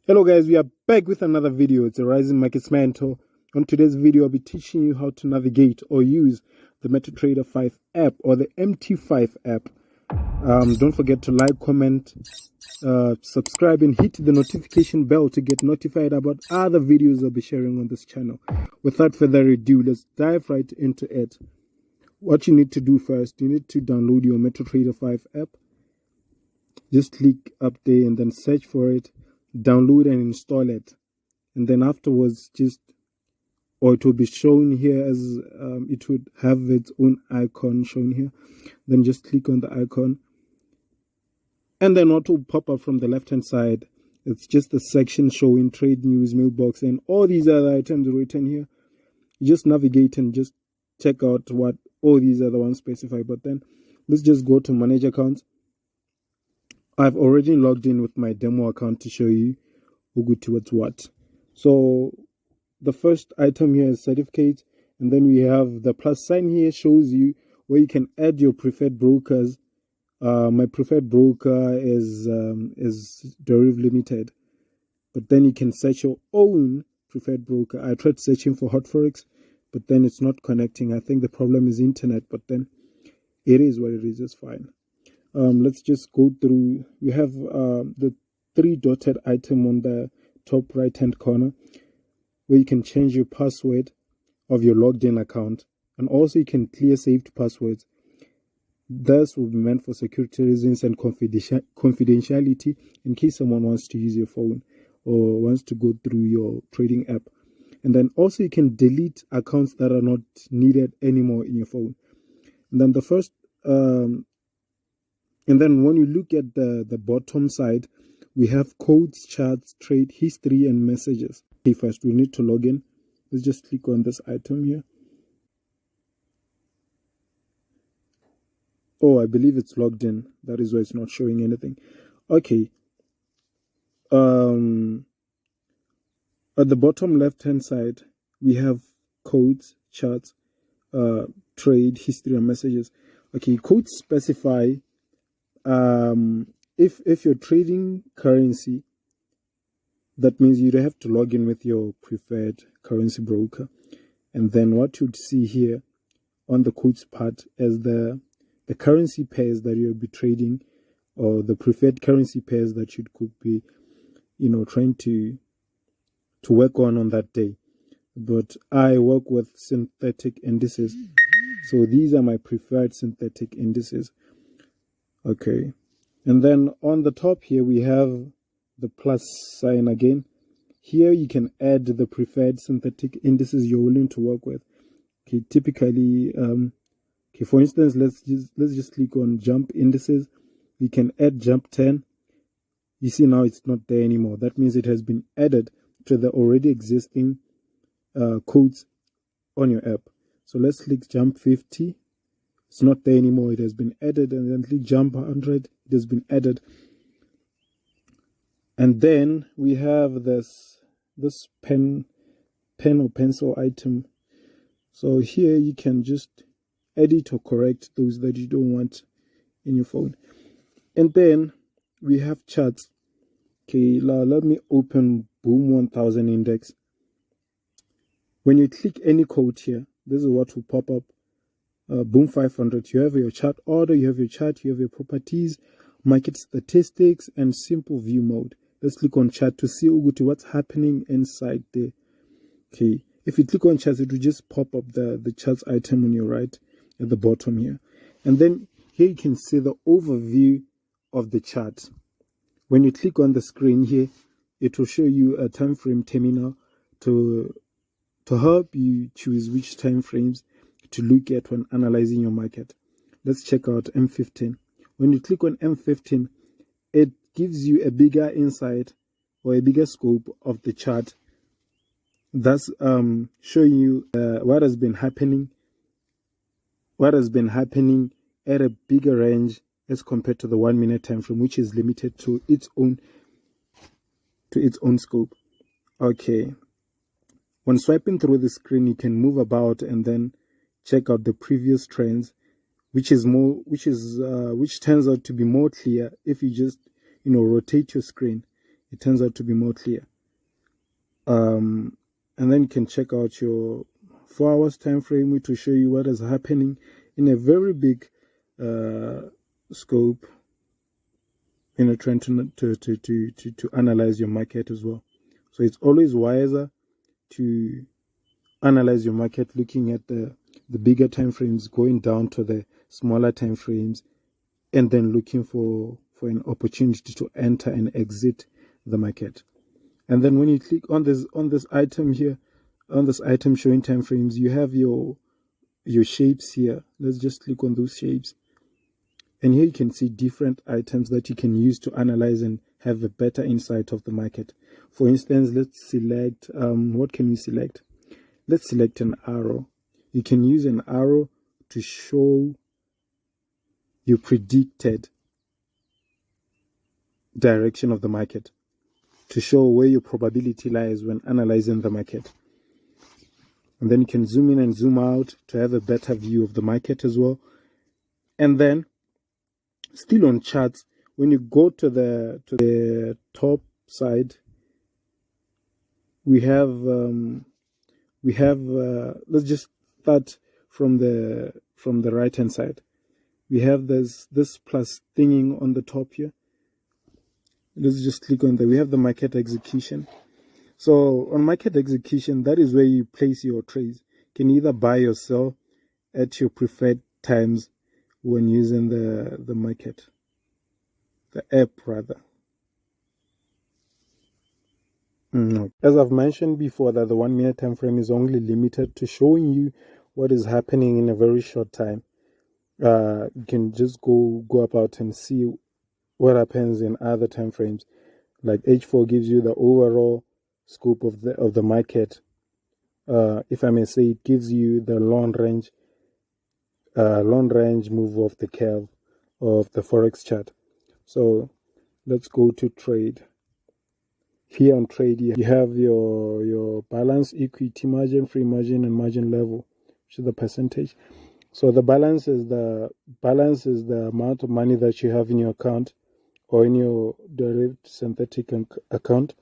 Hello guys, we are back with another video. It's a Rising Markets Mentor. On today's video, I'll be teaching you how to navigate or use the MetaTrader 5 app or the MT5 app. Don't forget to like, comment, subscribe and hit the notification bell to get notified about other videos I'll be sharing on this channel. Without further ado, let's dive right into it. What you need to do first, you need to download your MetaTrader 5 app. Just click up there and then search for it, download and install it, and then afterwards it will be shown here as it would have its own icon shown here. Then just click on the icon, and then what will pop up from the left hand side, it's just a section showing trade news, mailbox, and all these other items written here. You just navigate and just check out what all these other ones specify. But then let's just go to manage accounts. I've already logged in with my demo account to show you who go towards what. So the first item here is certificates, and then we have the plus sign here, shows you where you can add your preferred brokers. My preferred broker is Deriv Limited, but then you can search your own preferred broker. I tried searching for Hot Forex, but then it's not connecting. I think the problem is internet, but then it is what it is. It's fine. Let's just go through. We have the three dotted item on the top right hand corner, where you can change your password of your logged in account, and also you can clear saved passwords. This will be meant for security reasons and confidentiality in case someone wants to use your phone or wants to go through your trading app. And then also you can delete accounts that are not needed anymore in your phone. And then the first and then when you look at the bottom side, we have codes, charts, trade history, and messages. Okay, first we need to log in. Let's just click on this item here. Oh, I believe it's logged in. That is why it's not showing anything. Okay. At the bottom left-hand side, we have codes, charts, trade history, and messages. Okay, codes specify if you're trading currency, that means you have to log in with your preferred currency broker. And then what you'd see here on the codes part is the currency pairs that you'll be trading, or the preferred currency pairs that you could be, trying to work on that day. But I work with synthetic indices, so these are my preferred synthetic indices. Okay, and then on the top here we have the plus sign again. Here you can add the preferred synthetic indices you're willing to work with. Okay, typically, okay, for instance, let's just click on jump indices. We can add jump 10. You see now it's not there anymore. That means it has been added to the already existing codes on your app. So let's click jump 50. It's not there anymore. It has been added. And then click jump 100. It has been added. And then we have this pen or pencil item. So here you can just edit or correct those that you don't want in your phone. And then we have charts. Okay, let me open Boom 1000 index. When you click any code here, this is what will pop up. Boom 500, you have your chart order, you have your chart, you have your properties, market statistics, and simple view mode. Let's click on chart to see what's happening inside there. Okay, if you click on charts, it will just pop up the charts item on your right at the bottom here. And then here you can see the overview of the chart. When you click on the screen here, it will show you a time frame terminal to help you choose which time frames to look at when analyzing your market. Let's check out M15. When you click on M15, it gives you a bigger insight or a bigger scope of the chart. That's showing you what has been happening at a bigger range as compared to the 1 minute time frame, which is limited to its own scope. Okay, when swiping through the screen, you can move about and then check out the previous trends, which turns out to be more clear if you just rotate your screen. it turns out to be more clear. And then you can check out your 4 hours time frame, which will show you what is happening in a very big scope, trying to analyze your market as well. So it's always wiser to analyze your market looking at the bigger time frames, going down to the smaller time frames, and then looking for an opportunity to enter and exit the market. And then when you click on this item here, on this item showing time frames, you have your shapes here. Let's just click on those shapes. And here you can see different items that you can use to analyze and have a better insight of the market. For instance, let's select, what can we select? Let's select an arrow. You can use an arrow to show your predicted direction of the market, to show where your probability lies when analyzing the market. And then you can zoom in and zoom out to have a better view of the market as well. And then still on charts, when you go to the top side, we have let's just start from the right hand side. We have this plus thinging on the top here. Let's just click on that. We have the market execution. So on market execution, that is where you place your trades. You can either buy or sell at your preferred times when using the market, the app rather. As I've mentioned before, that the 1 minute time frame is only limited to showing you what is happening in a very short time. You can just go about and see what happens in other time frames. Like H4 gives you the overall scope of the market. If I may say, it gives you the long range move of the curve of the forex chart. So let's go to trade. Here on trade, you have your balance, equity margin, free margin, and margin level, which is the percentage. So the balance is the amount of money that you have in your account or in your derived synthetic account.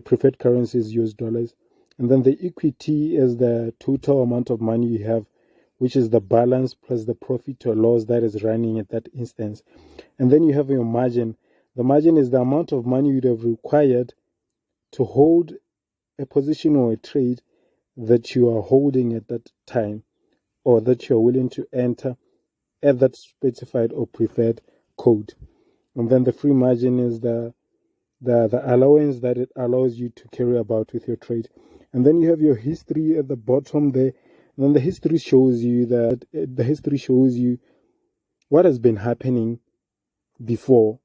Preferred currency is US dollars. And then the equity is the total amount of money you have, which is the balance plus the profit or loss that is running at that instance. And then you have your margin. The margin is the amount of money you'd have required to hold a position or a trade that you are holding at that time, or that you're willing to enter at that specified or preferred code. And then the free margin is the allowance that it allows you to carry about with your trade. And then you have your history at the bottom there. And then the history shows you what has been happening before.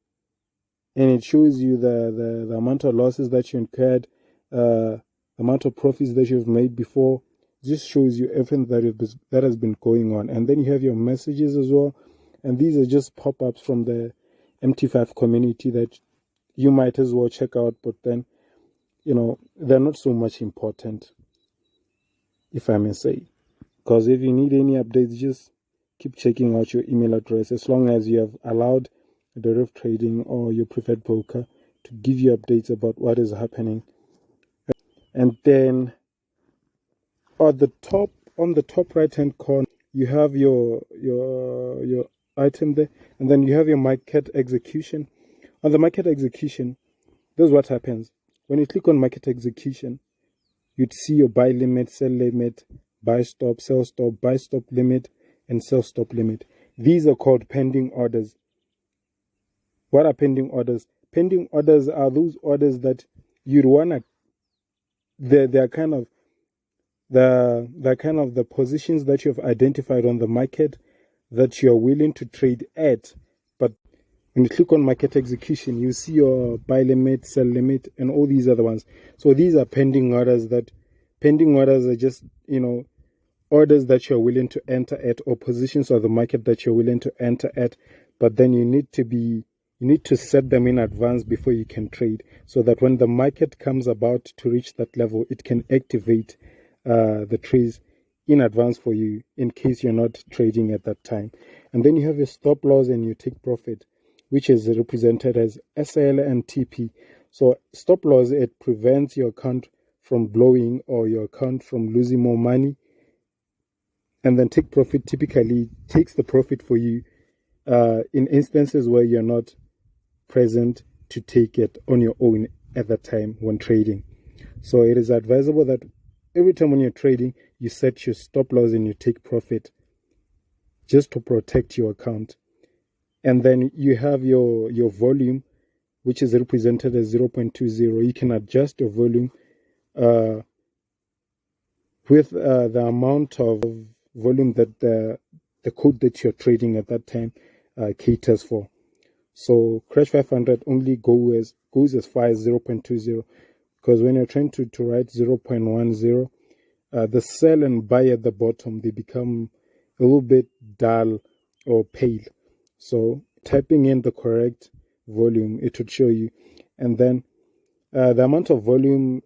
And it shows you the amount of losses that you incurred, amount of profits that you've made before. It just shows you everything that has been going on. And then you have your messages as well. And these are just pop-ups from the MT5 community that you might as well check out, but then, they're not so much important, if I may say. Because if you need any updates, just keep checking out your email address, as long as you have allowed derivative trading or your preferred broker to give you updates about what is happening. And then on the top right hand corner, you have your item there, and then you have your market execution. On the market execution, this is what happens. When you click on market execution, you'd see your buy limit, sell limit, buy stop, sell stop, buy stop limit, and sell stop limit. These are called pending orders. What are pending orders? Pending orders are those orders that you'd wanna. They're kind of the positions that you've identified on the market that you're willing to trade at. But when you click on market execution, you see your buy limit, sell limit, and all these other ones. So these are pending orders. Pending orders are just, orders that you're willing to enter at, or positions of the market that you're willing to enter at. But then you need to set them in advance before you can trade, so that when the market comes about to reach that level, it can activate the trades in advance for you, in case you're not trading at that time. And then you have your stop loss and your take profit, which is represented as SL and TP. So stop loss, it prevents your account from blowing or your account from losing more money. And then take profit typically takes the profit for you in instances where you're not present to take it on your own at that time when trading. So it is advisable that every time when you're trading, you set your stop loss and you take profit just to protect your account. And then you have your volume, which is represented as 0.20. You can adjust your volume with the amount of volume that the code that you're trading at that time caters for. So Crash 500 only goes as far as 0.20, because when you're trying to write 0.10, the sell and buy at the bottom, they become a little bit dull or pale. So typing in the correct volume, it would show you. And then the amount of volume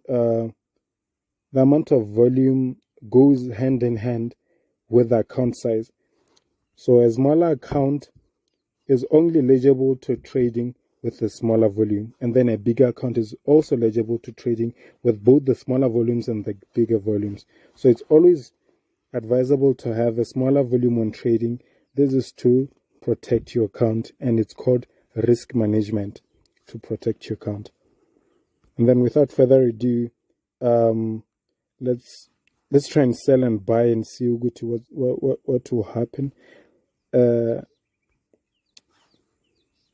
goes hand in hand with the account size. So a smaller account is only legible to trading with a smaller volume, and then a bigger account is also legible to trading with both the smaller volumes and the bigger volumes. So it's always advisable to have a smaller volume when trading. This is to protect your account, and it's called risk management, to protect your account. And then without further ado, let's try and sell and buy and see what will happen.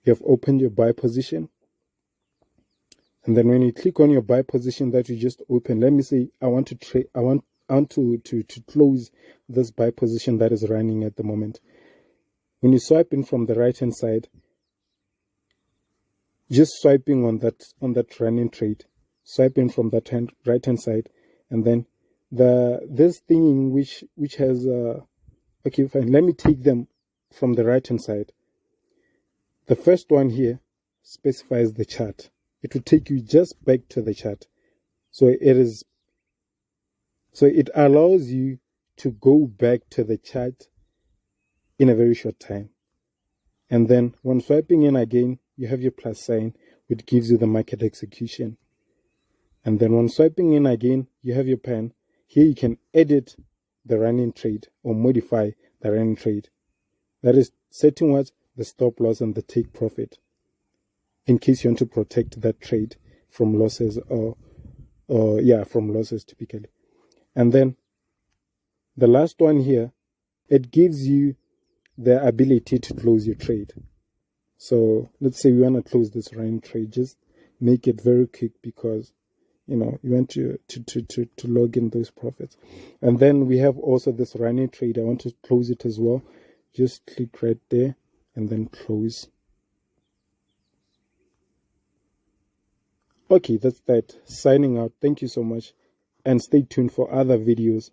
You have opened your buy position, and then when you click on your buy position that you just opened, let me say I want to trade, I want to close this buy position that is running at the moment. When you swipe in from the right hand side, just swiping on that running trade, swipe in from that right hand side, and then this thing which has okay, fine, let me take them from the right hand side. The first one here specifies the chart. It will take you just back to the chart. So it allows you to go back to the chart in a very short time. And then when swiping in again, you have your plus sign, which gives you the market execution. And then when swiping in again, you have your pen. Here you can edit the running trade or modify the running trade. That is setting what? The stop loss and the take profit, in case you want to protect that trade from losses from losses typically. And then the last one here, it gives you the ability to close your trade. So let's say we want to close this running trade, just make it very quick, because you want to log in those profits. And then we have also this running trade. I want to close it as well. Just click right there and then close. Okay, that's that. Signing out. Thank you so much, and stay tuned for other videos.